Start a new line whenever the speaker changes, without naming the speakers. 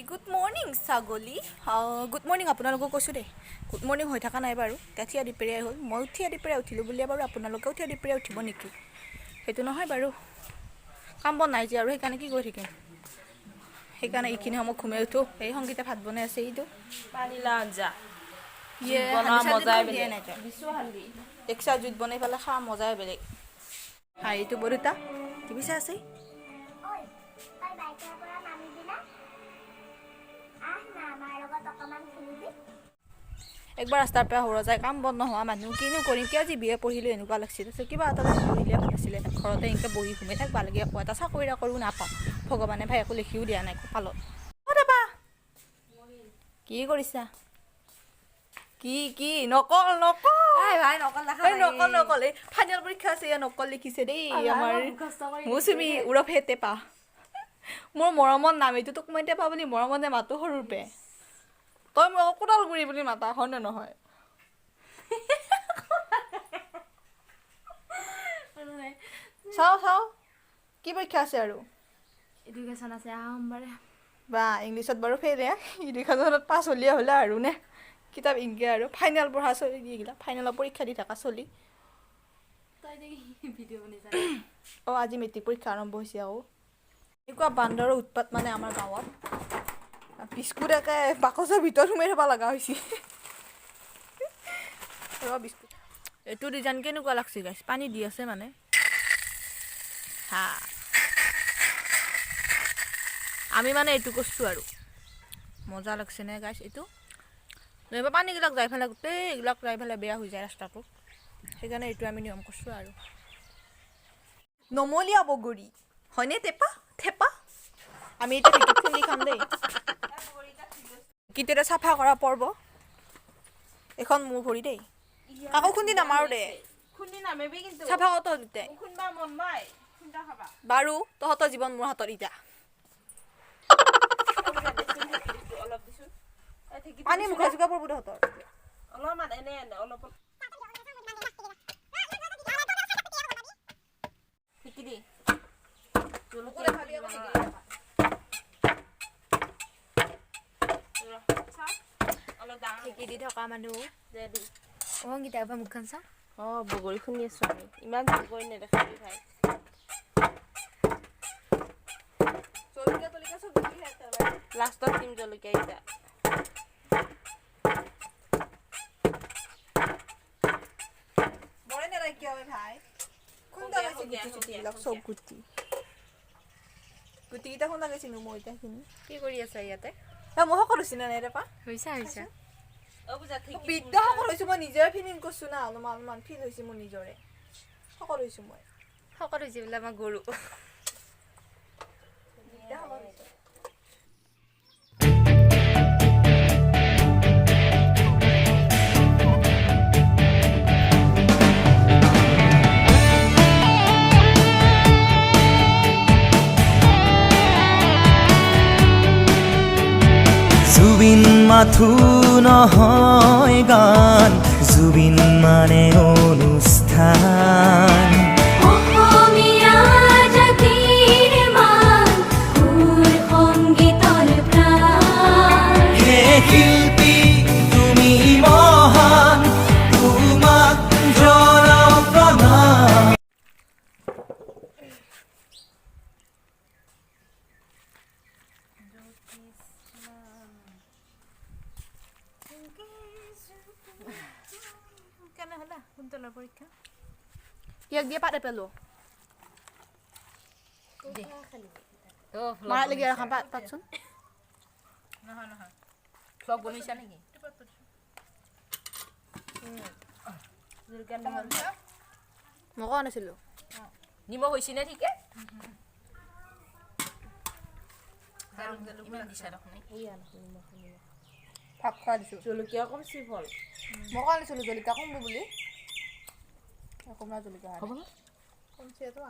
good morning ছাগলী good morning আপোনালোকক কৈছোঁ দেই গুড মৰ্ণিং হৈ থকা নাই বাৰু কাঠি আদি পেৰাই হ'ল মই উঠি আদি পেৰাই উঠিলোঁ বুলিয়ে বাৰু আপোনালোকে উঠি আদি পেৰাই উঠিব নেকি সেইটো নহয় বাৰু কাম বন নাই যে আৰু সেইকাৰণে কি কৰি থাকিম সেইকাৰণে এইখিনি সময় ঘুমাই উঠোঁ এই সংগীতে ভাত বনাই আছে এইটো
পানীলা আঞ্জা
দেখিছা জুইত বনাই পেলাই খোৱা মজাই বেলেগ হাঁহিটো বৰুতা টিভি চাই আছে একবাৰ ৰাস্তাৰ পৰা সৰা যায় কাম বন্ধ নোহোৱা মানুহ কিনো কৰিম কিয় আজি বিয়ে পঢ়িলোঁ এনেকুৱা লাগিছিল তাৰপিছত কিবা এটা পঢ়িলে ভাল আছিলে ঘৰতে এনেকৈ বহি ঘুমাই থাকিব লাগে একো এটা চাকৰি কৰোঁ নাপাওঁ ভগৱানে ভাই একো লিখিও দিয়া নাই কপালত কি কৰিছা কি নকল নকল এই ফাইনেল পৰীক্ষা আছে নকল লিখিছে দেই আমাৰ মৌচুমী উৰফ হেতেপা মোৰ মৰমৰ নাম এইটো তোক মই টেপা বুলি মৰমতে মাতো সৰুৰ পে তই মোক কোদালগুৰি বুলি মাতা হয় নে নহয় চাওঁ কি পৰীক্ষা আছে আৰু
এডুকেশ্যন আছে সোমবাৰে
বা ইংলিছত বাৰু ফেৰে এডুকেশ্যনত পাছ হ'লিয়ে হ'লে আৰু নে কিতাপ ইনকে আৰু ফাইনেল পঢ়া চলি দিগিলা ফাইনেলৰ পৰীক্ষা দি থকা চলি অঁ আজি মেট্ৰিক পৰীক্ষা আৰম্ভ হৈছে আকৌ এনেকুৱা বান্দৰৰ উৎপাত মানে আমাৰ গাঁৱত বিস্কুট একে বাকচৰ ভিতৰত সোমাই থ'ব লগা হৈছে বিস্কুট এইটো ডিজাইন কেনেকুৱা লাগছে গাইছ পানী দি আছে মানে হা আমি মানে এইটো কৰিছোঁ আৰু মজা লাগছে নে গাইছ এইটো নহ'বা পানীগিলাক যাই পেলাই গোটেই এইবিলাক যাই পেলাই বেয়া হৈ যায় ৰাস্তাটো সেইকাৰণে এইটো আমি নিয়ম কৰিছোঁ আৰু নমলীয়া বগৰী হয়নে থেপা আমি এতিয়া ঢেঁকীত খুন্দি খাম দেই কেতিয়াবা চাফা কৰা পৰ্ব এখন মোৰ ভৰি দেই কাকো খুন্দি নামাৰো দে চাফা কত দুটাই বাৰু তহঁতৰ জীৱন মোৰ হাতত ইটা পানী মুখা জোকা পৰব তহঁতৰ
অলপমান এনে অলপ শিকি
দি থকা মানুহ
অংগীতা এবাৰ মুখখন চা অঁ বগৰী শুনি আছোঁ আমি ইমান বগৰী নেদেখাবি ভাই লাষ্টত দিম জলকীয়া এতিয়া
বৰে নেৰাইকিয়া হয় ভাই খুন্দা গৈছে গুটি চব গুটিকেইটা খুন্দা গৈছিলো মই এতিয়াখিনি
কি কৰি আছা ইয়াতে
মই সকলো হৈছি নাই ৰেপা
হৈছে
বিদ্যা সকলো হৈছোঁ মই নিজৰে ফিলিং কৰিছোঁ না অলপমান ফিল হৈছে মোৰ নিজৰে সকলো হৈছোঁ মই
সকলো হৈছে বোলে আমাৰ গৰু
জুবিন মাথো নহয় গান জুবিন মানে অনুষ্ঠান
অসমীয়া জাতিৰ মান সুৰ সংগীতৰ প্ৰাণ
হে শিল্পী তুমি মহান তোমাক জনপ্ৰণাম
কেনে হ'লে কুন্তলৰ পৰীক্ষা কিয় দিয়ে পাতে পেলো মাৰ লাগি ৰাখা পাতচোন
নহয় ফ্লগ বনাইছা নেকি
মই কোৱা নাছিলোঁ
নিমখ হৈছে নে ঠিকে
ভাত খোৱা দিছোঁ
জলকীয়া কম চিফল
মই কোৱা নাছিলোঁ জলকীয়া কমবো বুলি কমলা জলকীয়া
হ'ব
কমছে তো